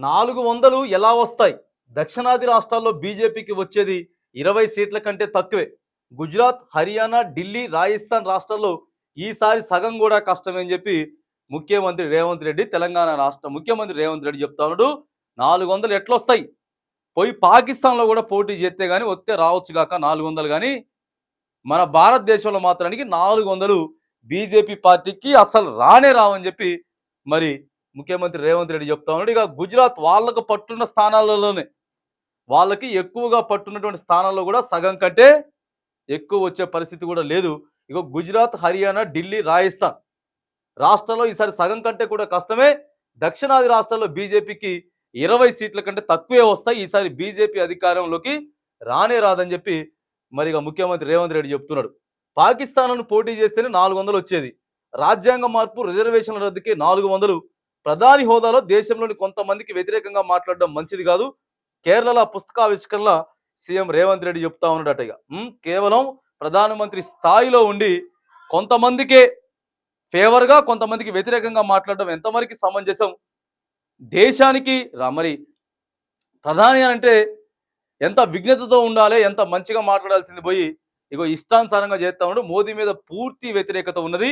400 ఎలా వస్తాయి? దక్షిణాది రాష్ట్రాల్లో బీజేపీకి వచ్చేది 20 సీట్ల కంటే తక్కువే. గుజరాత్, హర్యానా, ఢిల్లీ, రాజస్థాన్ రాష్ట్రాల్లో ఈసారి సగం కూడా కష్టమే అని చెప్పి ముఖ్యమంత్రి రేవంత్ రెడ్డి, తెలంగాణ రాష్ట్ర ముఖ్యమంత్రి రేవంత్ రెడ్డి చెప్తా ఉన్నాడు. 400 ఎట్లొస్తాయి? పోయి పాకిస్తాన్లో కూడా పోటీ చేస్తే గానీ వస్తే రావచ్చు గాక 400 గానీ మన భారతదేశంలో మాత్రానికి 400 బీజేపీ పార్టీకి అసలు రానే రావని చెప్పి మరి ముఖ్యమంత్రి రేవంత్ రెడ్డి చెప్తా ఉన్నాడు. ఇక గుజరాత్ వాళ్ళకు పట్టున్న స్థానాలలోనే వాళ్ళకి ఎక్కువగా పట్టున్నటువంటి స్థానాల్లో కూడా సగం కంటే ఎక్కువ వచ్చే పరిస్థితి కూడా లేదు. ఇక గుజరాత్, హర్యానా, ఢిల్లీ, రాజస్థాన్ రాష్ట్రాల్లో ఈసారి సగం కంటే కూడా కష్టమే. దక్షిణాది రాష్ట్రాల్లో బీజేపీకి 20 సీట్ల కంటే తక్కువే వస్తాయి. ఈసారి బీజేపీ అధికారంలోకి రానే రాదని చెప్పి మరిగా ముఖ్యమంత్రి రేవంత్ రెడ్డి చెప్తున్నాడు. పాకిస్తాన్ను పోటీ చేస్తేనే 400 వచ్చేది. రాజ్యాంగ మార్పు, రిజర్వేషన్ల రద్దుకి 400. ప్రధాని హోదాలో దేశంలోని కొంతమందికి వ్యతిరేకంగా మాట్లాడడం మంచిది కాదు. కేరళలో పుస్తకావిష్కరణలో సీఎం రేవంత్ రెడ్డి చెప్తా ఉన్నాడట. ఇక కేవలం ప్రధానమంత్రి స్థాయిలో ఉండి కొంతమందికే ఫేవర్గా కొంతమందికి వ్యతిరేకంగా మాట్లాడడం ఎంతవరకు సమంజసం? దేశానికి మరి ప్రధాని అంటే ఎంత విఘ్నతతో ఉండాలి, ఎంత మంచిగా మాట్లాడాల్సింది పోయి ఇగో ఇష్టానుసారంగా చేస్తా ఉన్నాడు. మోదీ మీద పూర్తి వ్యతిరేకత ఉన్నది.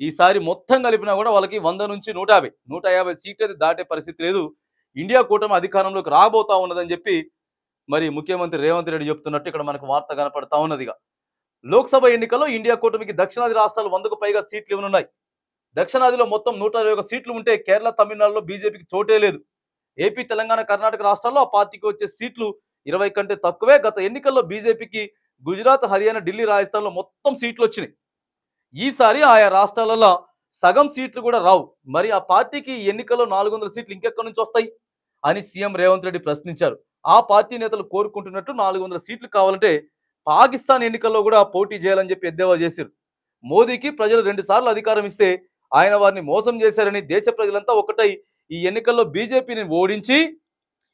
ఈసారి మొత్తం కలిపినా కూడా వాళ్ళకి 100 నుంచి 150 సీట్లు అయితే దాటే పరిస్థితి లేదు. ఇండియా కూటమి అధికారంలోకి రాబోతా ఉన్నదని చెప్పి మరి ముఖ్యమంత్రి రేవంత్ రెడ్డి చెప్తున్నట్టు ఇక్కడ మనకు వార్త కనపడతా ఉన్నదిగా. లోక్సభ ఎన్నికల్లో ఇండియా కూటమికి దక్షిణాది రాష్ట్రాలు 100కు పైగా సీట్లు ఇవ్వనున్నాయి. దక్షిణాదిలో మొత్తం 121 సీట్లు ఉంటే కేరళ, తమిళనాడులో బీజేపీకి చోటే లేదు. ఏపీ, తెలంగాణ, కర్ణాటక రాష్ట్రాల్లో ఆ పార్టీకి వచ్చే సీట్లు 20 కంటే తక్కువే. గత ఎన్నికల్లో బీజేపీకి గుజరాత్, హర్యానా, ఢిల్లీ, రాజస్థాన్లో మొత్తం సీట్లు వచ్చినాయి. ఈసారి ఆయా రాష్ట్రాలలో సగం సీట్లు కూడా రావు. మరి ఆ పార్టీకి ఎన్నికల్లో 400 సీట్లు ఇంకెక్కడి నుంచి వస్తాయి అని సీఎం రేవంత్ రెడ్డి ప్రశ్నించారు. ఆ పార్టీ నేతలు కోరుకుంటున్నట్టు 400 సీట్లు కావాలంటే పాకిస్తాన్ ఎన్నికల్లో కూడా పోటీ చేయాలని చెప్పి ఎద్దేవా చేశారు. మోదీకి ప్రజలు 2 సార్లు అధికారం ఇస్తే ఆయన వారిని మోసం చేశారని దేశ ప్రజలంతా ఒకటై ఈ ఎన్నికల్లో బీజేపీని ఓడించి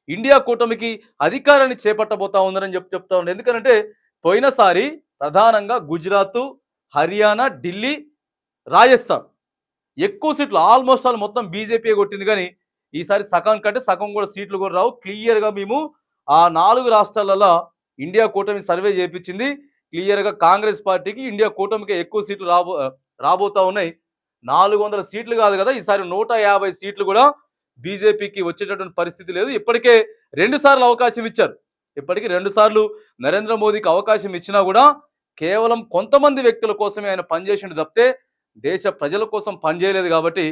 ఇండియా కూటమికి అధికారాన్ని చేపట్టబోతా ఉందని చెప్తా ఉన్నారు. ఎందుకంటే పోయినసారి ప్రధానంగా గుజరాత్, హర్యానా, ఢిల్లీ, రాజస్థాన్ ఎక్కువ సీట్లు ఆల్మోస్ట్ ఆల్ మొత్తం బీజేపీ కొట్టింది. కానీ ఈసారి సగం కంటే సగం కూడా సీట్లు కూడా రావు. క్లియర్గా మేము ఆ 4 రాష్ట్రాలలో ఇండియా కూటమి సర్వే చేయించింది. క్లియర్గా కాంగ్రెస్ పార్టీకి, ఇండియా కూటమికి ఎక్కువ సీట్లు రాబోతా ఉన్నాయి. 400 సీట్లు కాదు కదా, ఈసారి 150 సీట్లు కూడా బీజేపీకి వచ్చేటటువంటి పరిస్థితి లేదు. ఇప్పటికే 2 సార్లు అవకాశం ఇచ్చారు. ఇప్పటికీ 2 సార్లు నరేంద్ర మోదీకి అవకాశం ఇచ్చినా కూడా కేవలం కొంతమంది వ్యక్తుల కోసమే ఆయన పనిచేసిండు తప్పితే దేశ ప్రజల కోసం పనిచేయలేదు. కాబట్టి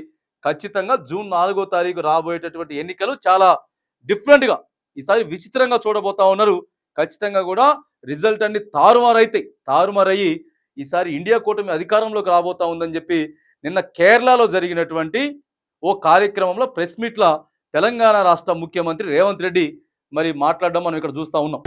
ఖచ్చితంగా జూన్ 4వ తారీఖు రాబోయేటటువంటి ఎన్నికలు చాలా డిఫరెంట్గా ఈసారి విచిత్రంగా చూడబోతా ఉన్నారు. ఖచ్చితంగా కూడా రిజల్ట్ అన్ని తారుమారయ్యి ఈసారి ఇండియా కూటమి అధికారంలోకి రాబోతా ఉందని చెప్పి నిన్న కేరళలో జరిగినటువంటి ఓ కార్యక్రమంలో ప్రెస్ మీట్ల తెలంగాణ రాష్ట్ర ముఖ్యమంత్రి రేవంత్ రెడ్డి మరి మాట్లాడడం మనం ఇక్కడ చూస్తూ ఉన్నాం.